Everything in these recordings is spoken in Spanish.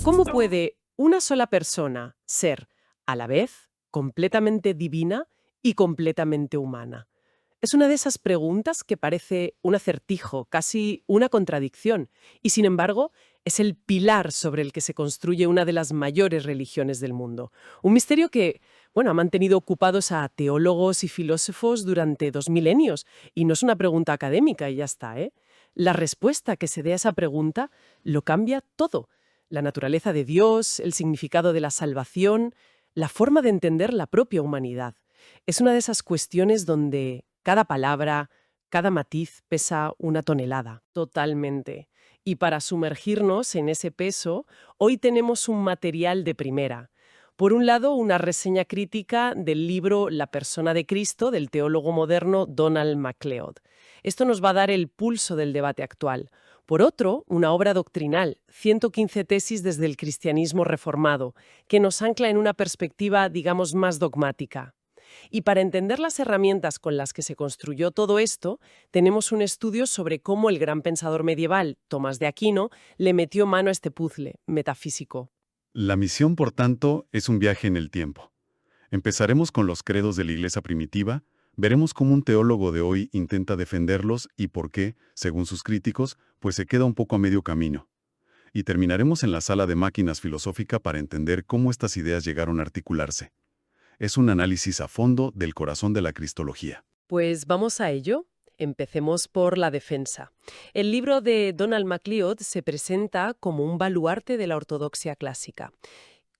¿Cómo puede una sola persona ser, a la vez, completamente divina y completamente humana? Es una de esas preguntas que parece un acertijo, casi una contradicción, y sin embargo es el pilar sobre el que se construye una de las mayores religiones del mundo. Un misterio que, bueno, ha mantenido ocupados a teólogos y filósofos durante 2 milenios, y no es una pregunta académica y ya está, ¿eh? La respuesta que se dé a esa pregunta lo cambia todo: la naturaleza de Dios, el significado de la salvación, la forma de entender la propia humanidad. Es una de esas cuestiones donde cada palabra, cada matiz pesa una tonelada, totalmente. Y para sumergirnos en ese peso, hoy tenemos un material de primera. Por un lado, una reseña crítica del libro La persona de Cristo, del teólogo moderno Donald MacLeod. Esto nos va a dar el pulso del debate actual. Por otro, una obra doctrinal, 115 tesis desde el cristianismo reformado, que nos ancla en una perspectiva, digamos, más dogmática. Y para entender las herramientas con las que se construyó todo esto, tenemos un estudio sobre cómo el gran pensador medieval, Tomás de Aquino, le metió mano a este puzzle metafísico. La misión, por tanto, es un viaje en el tiempo. Empezaremos con los credos de la Iglesia primitiva, veremos cómo un teólogo de hoy intenta defenderlos y por qué, según sus críticos, pues se queda un poco a medio camino. Y terminaremos en la sala de máquinas filosófica para entender cómo estas ideas llegaron a articularse. Es un análisis a fondo del corazón de la cristología. Pues vamos a ello. Empecemos por la defensa. El libro de Donald MacLeod se presenta como un baluarte de la ortodoxia clásica.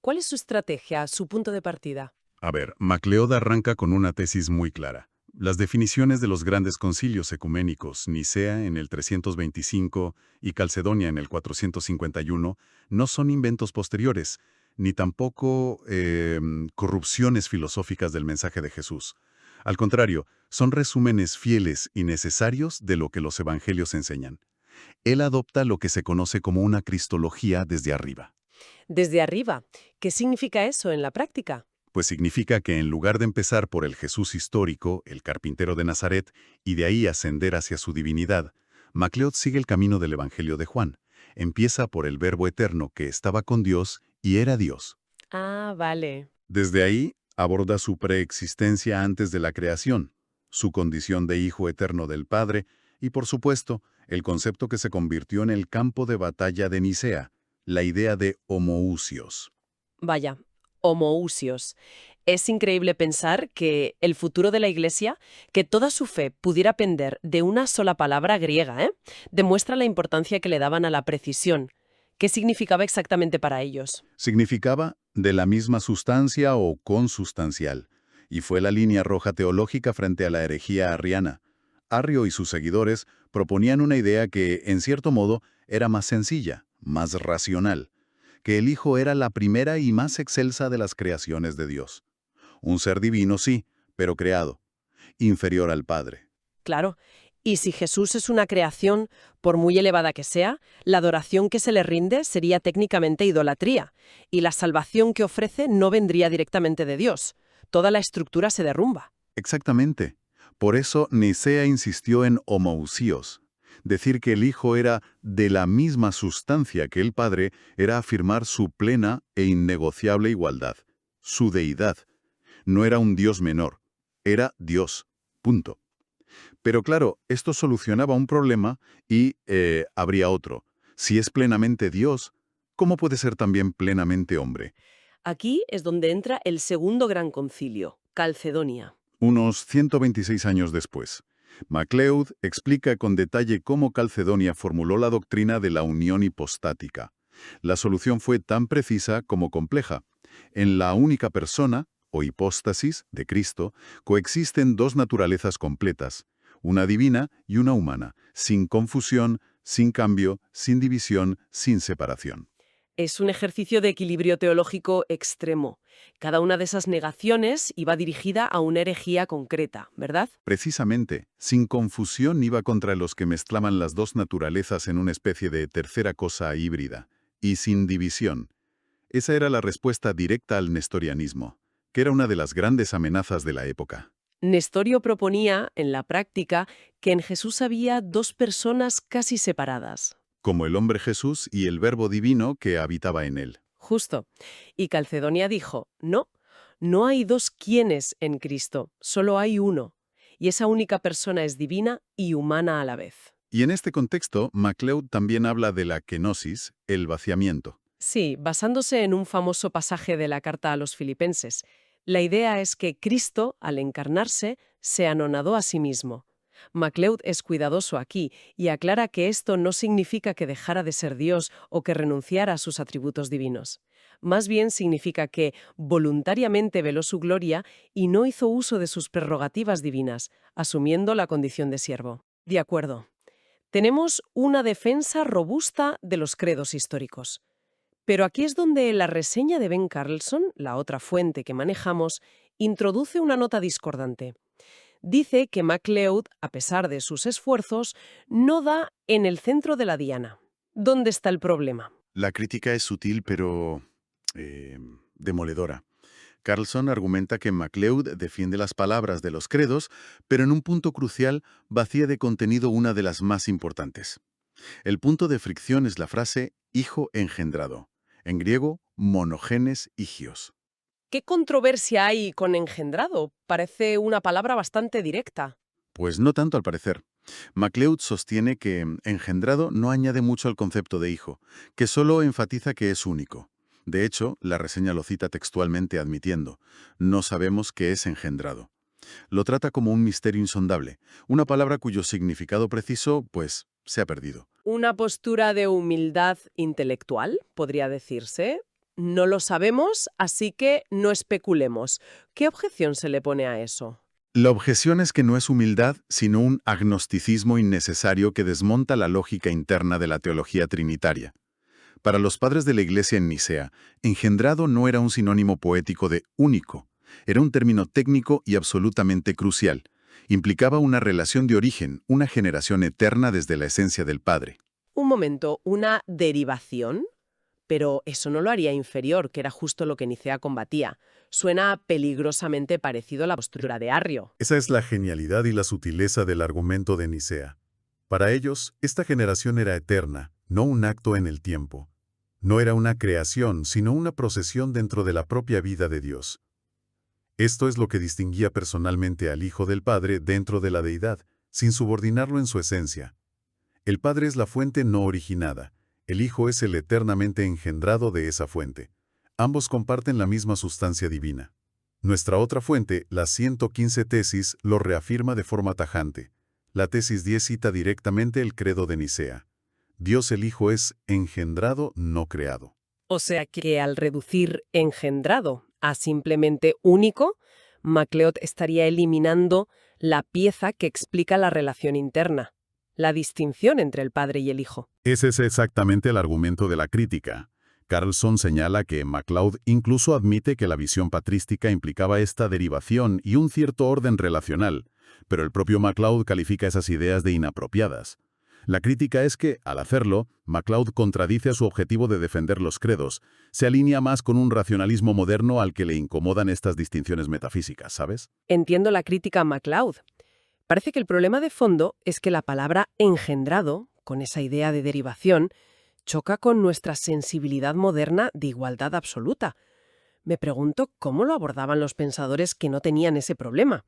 ¿Cuál es su estrategia, su punto de partida? A ver, MacLeod arranca con una tesis muy clara. Las definiciones de los grandes concilios ecuménicos, Nicea en el 325 y Calcedonia en el 451, no son inventos posteriores, ni tampoco corrupciones filosóficas del mensaje de Jesús. Al contrario, son resúmenes fieles y necesarios de lo que los evangelios enseñan. Él adopta lo que se conoce como una cristología desde arriba. Desde arriba. ¿Qué significa eso en la práctica? Pues significa que en lugar de empezar por el Jesús histórico, el carpintero de Nazaret, y de ahí ascender hacia su divinidad, MacLeod sigue el camino del Evangelio de Juan. Empieza por el Verbo eterno que estaba con Dios y era Dios. Ah, vale. Desde ahí aborda su preexistencia antes de la creación, su condición de Hijo eterno del Padre y, por supuesto, el concepto que se convirtió en el campo de batalla de Nicea, la idea de homoousios. Vaya, homoousios. Es increíble pensar que el futuro de la Iglesia, que toda su fe pudiera pender de una sola palabra griega, demuestra la importancia que le daban a la precisión. ¿Qué significaba exactamente para ellos? Significaba de la misma sustancia o consustancial, y fue la línea roja teológica frente a la herejía arriana. Arrio y sus seguidores proponían una idea que, en cierto modo, era más sencilla, más racional, que el Hijo era la primera y más excelsa de las creaciones de Dios. Un ser divino, sí, pero creado, inferior al Padre. Claro. Y si Jesús es una creación, por muy elevada que sea, la adoración que se le rinde sería técnicamente idolatría, y la salvación que ofrece no vendría directamente de Dios. Toda la estructura se derrumba. Exactamente. Por eso Nicea insistió en homoousios. Decir que el Hijo era de la misma sustancia que el Padre era afirmar su plena e innegociable igualdad, su deidad. No era un Dios menor, era Dios. Punto. Pero claro, esto solucionaba un problema y habría otro. Si es plenamente Dios, ¿cómo puede ser también plenamente hombre? Aquí es donde entra el segundo gran concilio, Calcedonia. Unos 126 años después, MacLeod explica con detalle cómo Calcedonia formuló la doctrina de la unión hipostática. La solución fue tan precisa como compleja. En la única persona, o hipóstasis, de Cristo, coexisten dos naturalezas completas, una divina y una humana, sin confusión, sin cambio, sin división, sin separación. Es un ejercicio de equilibrio teológico extremo. Cada una de esas negaciones iba dirigida a una herejía concreta, ¿verdad? Precisamente, sin confusión iba contra los que mezclaban las dos naturalezas en una especie de tercera cosa híbrida, y sin división. Esa era la respuesta directa al nestorianismo, que era una de las grandes amenazas de la época. Nestorio proponía, en la práctica, que en Jesús había dos personas casi separadas. Como el hombre Jesús y el Verbo divino que habitaba en él. Justo. Y Calcedonia dijo, no, no hay dos quienes en Cristo, solo hay uno. Y esa única persona es divina y humana a la vez. Y en este contexto, MacLeod también habla de la kenosis, el vaciamiento. Sí, basándose en un famoso pasaje de la carta a los filipenses. La idea es que Cristo, al encarnarse, se anonadó a sí mismo. MacLeod es cuidadoso aquí y aclara que esto no significa que dejara de ser Dios o que renunciara a sus atributos divinos. Más bien significa que voluntariamente veló su gloria y no hizo uso de sus prerrogativas divinas, asumiendo la condición de siervo. De acuerdo. Tenemos una defensa robusta de los credos históricos. Pero aquí es donde la reseña de Ben Carlson, la otra fuente que manejamos, introduce una nota discordante. Dice que MacLeod, a pesar de sus esfuerzos, no da en el centro de la diana. ¿Dónde está el problema? La crítica es sutil pero demoledora. Carlson argumenta que MacLeod defiende las palabras de los credos, pero en un punto crucial vacía de contenido una de las más importantes. El punto de fricción es la frase «hijo engendrado», en griego monogenes higios. ¿Qué controversia hay con engendrado? Parece una palabra bastante directa. Pues no tanto al parecer. MacLeod sostiene que engendrado no añade mucho al concepto de hijo, que solo enfatiza que es único. De hecho, la reseña lo cita textualmente admitiendo, no sabemos qué es engendrado. Lo trata como un misterio insondable, una palabra cuyo significado preciso, pues, se ha perdido. Una postura de humildad intelectual, podría decirse. No lo sabemos, así que no especulemos. ¿Qué objeción se le pone a eso? La objeción es que no es humildad, sino un agnosticismo innecesario que desmonta la lógica interna de la teología trinitaria. Para los padres de la Iglesia en Nicea, engendrado no era un sinónimo poético de único, era un término técnico y absolutamente crucial. Implicaba una relación de origen, una generación eterna desde la esencia del Padre. Un momento, ¿una derivación? Pero eso no lo haría inferior, que era justo lo que Nicea combatía. Suena peligrosamente parecido a la postura de Arrio. Esa es la genialidad y la sutileza del argumento de Nicea. Para ellos, esta generación era eterna, no un acto en el tiempo. No era una creación, sino una procesión dentro de la propia vida de Dios. Esto es lo que distinguía personalmente al Hijo del Padre dentro de la deidad, sin subordinarlo en su esencia. El Padre es la fuente no originada, el Hijo es el eternamente engendrado de esa fuente. Ambos comparten la misma sustancia divina. Nuestra otra fuente, la 115 tesis, lo reafirma de forma tajante. La tesis 10 cita directamente el credo de Nicea. Dios el Hijo es engendrado, no creado. O sea que al reducir engendrado a simplemente único, MacLeod estaría eliminando la pieza que explica la relación interna, la distinción entre el Padre y el Hijo. Ese es exactamente el argumento de la crítica. Carlson señala que MacLeod incluso admite que la visión patrística implicaba esta derivación y un cierto orden relacional, pero el propio MacLeod califica esas ideas de inapropiadas. La crítica es que, al hacerlo, MacLeod contradice a su objetivo de defender los credos, se alinea más con un racionalismo moderno al que le incomodan estas distinciones metafísicas, ¿sabes? Entiendo la crítica a MacLeod. Parece que el problema de fondo es que la palabra engendrado, con esa idea de derivación, choca con nuestra sensibilidad moderna de igualdad absoluta. Me pregunto cómo lo abordaban los pensadores que no tenían ese problema.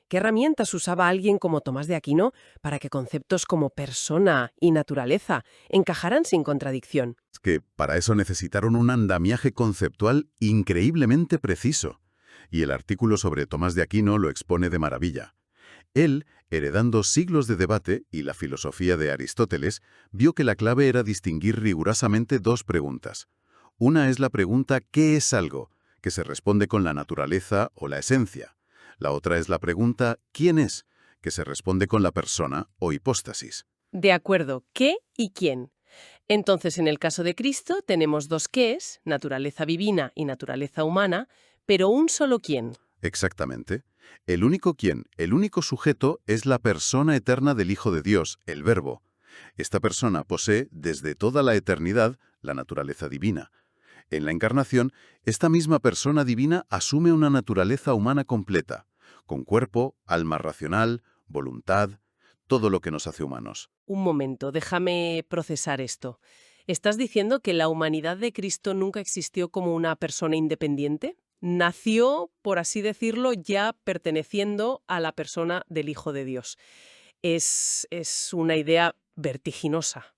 ¿Qué herramientas usaba alguien como Tomás de Aquino para que conceptos como persona y naturaleza encajaran sin contradicción? Es que para eso necesitaron un andamiaje conceptual increíblemente preciso. Y el artículo sobre Tomás de Aquino lo expone de maravilla. Él, heredando siglos de debate y la filosofía de Aristóteles, vio que la clave era distinguir rigurosamente dos preguntas. Una es la pregunta ¿qué es algo?, que se responde con la naturaleza o la esencia. La otra es la pregunta ¿quién es?, que se responde con la persona o hipóstasis. De acuerdo, ¿qué y quién? Entonces, en el caso de Cristo, tenemos dos qués, naturaleza divina y naturaleza humana, pero un solo quién. Exactamente. El único quién, el único sujeto, es la persona eterna del Hijo de Dios, el Verbo. Esta persona posee, desde toda la eternidad, la naturaleza divina. En la encarnación, esta misma persona divina asume una naturaleza humana completa, con cuerpo, alma racional, voluntad, todo lo que nos hace humanos. Un momento, déjame procesar esto. ¿Estás diciendo que la humanidad de Cristo nunca existió como una persona independiente? Nació, por así decirlo, ya perteneciendo a la persona del Hijo de Dios. Es una idea vertiginosa.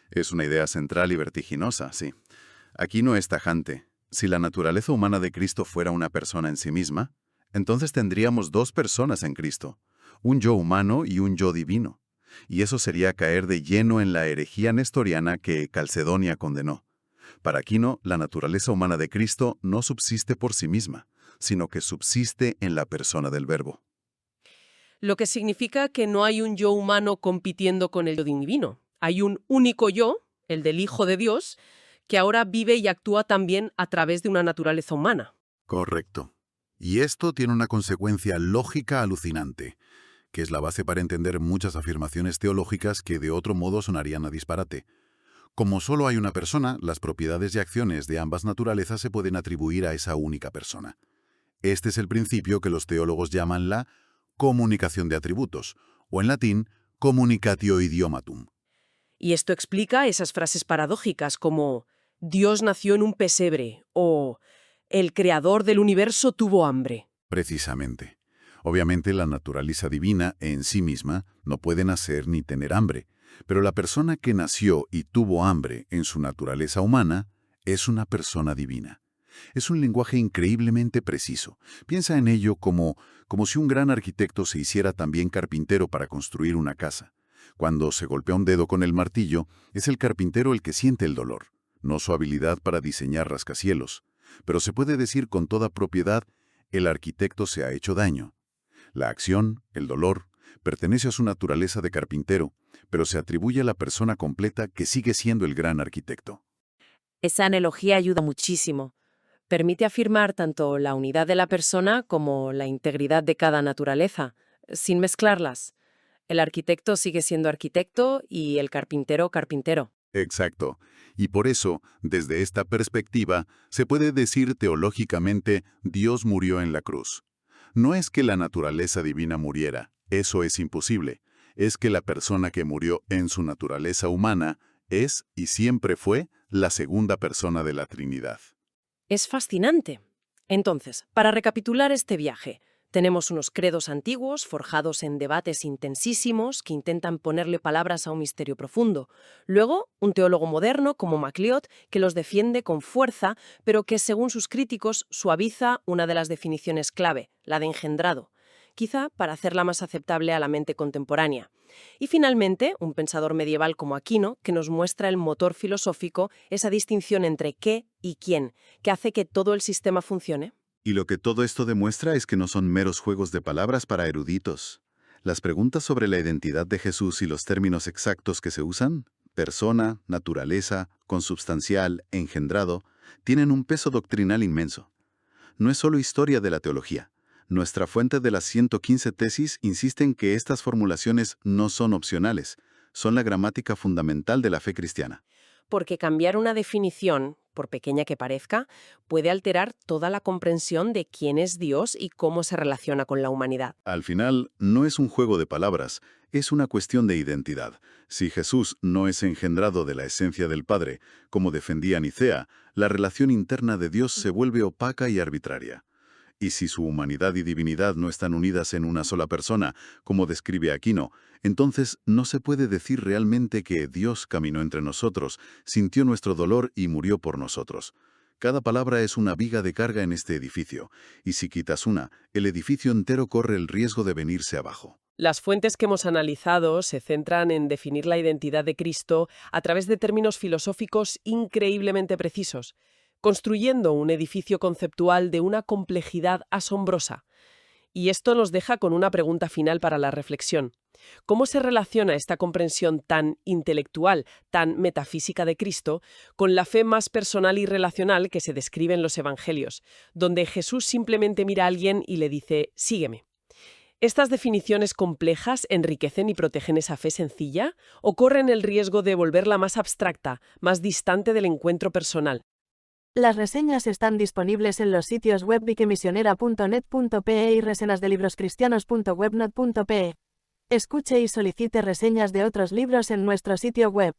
Es una idea central y vertiginosa, sí. Aquí no es tajante. Si la naturaleza humana de Cristo fuera una persona en sí misma, entonces tendríamos dos personas en Cristo, un yo humano y un yo divino. Y eso sería caer de lleno en la herejía nestoriana que Calcedonia condenó. Para Aquino, la naturaleza humana de Cristo no subsiste por sí misma, sino que subsiste en la persona del Verbo. Lo que significa que no hay un yo humano compitiendo con el yo divino. Hay un único yo, el del Hijo de Dios, que ahora vive y actúa también a través de una naturaleza humana. Correcto. Y esto tiene una consecuencia lógica alucinante, que es la base para entender muchas afirmaciones teológicas que de otro modo sonarían a disparate. Como solo hay una persona, las propiedades y acciones de ambas naturalezas se pueden atribuir a esa única persona. Este es el principio que los teólogos llaman la comunicación de atributos, o en latín, communicatio idiomatum. Y esto explica esas frases paradójicas como Dios nació en un pesebre o el creador del universo tuvo hambre. Precisamente. Obviamente la naturaleza divina en sí misma no puede nacer ni tener hambre, pero la persona que nació y tuvo hambre en su naturaleza humana es una persona divina. Es un lenguaje increíblemente preciso. Piensa en ello como si un gran arquitecto se hiciera también carpintero para construir una casa. Cuando se golpea un dedo con el martillo, es el carpintero el que siente el dolor, no su habilidad para diseñar rascacielos. Pero se puede decir con toda propiedad, el arquitecto se ha hecho daño. La acción, el dolor, pertenece a su naturaleza de carpintero, pero se atribuye a la persona completa que sigue siendo el gran arquitecto. Esa analogía ayuda muchísimo. Permite afirmar tanto la unidad de la persona como la integridad de cada naturaleza, sin mezclarlas. El arquitecto sigue siendo arquitecto y el carpintero, carpintero. Exacto. Y por eso, desde esta perspectiva, se puede decir teológicamente, Dios murió en la cruz. No es que la naturaleza divina muriera, eso es imposible. Es que la persona que murió en su naturaleza humana es y siempre fue la segunda persona de la Trinidad. Es fascinante. Entonces, para recapitular este viaje, tenemos unos credos antiguos forjados en debates intensísimos que intentan ponerle palabras a un misterio profundo. Luego, un teólogo moderno como MacLeod que los defiende con fuerza, pero que, según sus críticos, suaviza una de las definiciones clave, la de engendrado, quizá para hacerla más aceptable a la mente contemporánea. Y finalmente, un pensador medieval como Aquino, que nos muestra el motor filosófico, esa distinción entre qué y quién, que hace que todo el sistema funcione. Y lo que todo esto demuestra es que no son meros juegos de palabras para eruditos. Las preguntas sobre la identidad de Jesús y los términos exactos que se usan, persona, naturaleza, consubstancial, engendrado, tienen un peso doctrinal inmenso. No es solo historia de la teología. Nuestra fuente de las 115 tesis insiste en que estas formulaciones no son opcionales, son la gramática fundamental de la fe cristiana. Porque cambiar una definición, por pequeña que parezca, puede alterar toda la comprensión de quién es Dios y cómo se relaciona con la humanidad. Al final, no es un juego de palabras, es una cuestión de identidad. Si Jesús no es engendrado de la esencia del Padre, como defendía Nicea, la relación interna de Dios se vuelve opaca y arbitraria. Y si su humanidad y divinidad no están unidas en una sola persona, como describe Aquino, entonces no se puede decir realmente que Dios caminó entre nosotros, sintió nuestro dolor y murió por nosotros. Cada palabra es una viga de carga en este edificio, y si quitas una, el edificio entero corre el riesgo de venirse abajo. Las fuentes que hemos analizado se centran en definir la identidad de Cristo a través de términos filosóficos increíblemente precisos, construyendo un edificio conceptual de una complejidad asombrosa. Y esto nos deja con una pregunta final para la reflexión. ¿Cómo se relaciona esta comprensión tan intelectual, tan metafísica de Cristo, con la fe más personal y relacional que se describe en los Evangelios, donde Jesús simplemente mira a alguien y le dice, sígueme? ¿Estas definiciones complejas enriquecen y protegen esa fe sencilla o corren el riesgo de volverla más abstracta, más distante del encuentro personal? Las reseñas están disponibles en los sitios web vicemisionera.net.pe y resenasdelibroscristianos.webnot.pe. Escuche y solicite reseñas de otros libros en nuestro sitio web.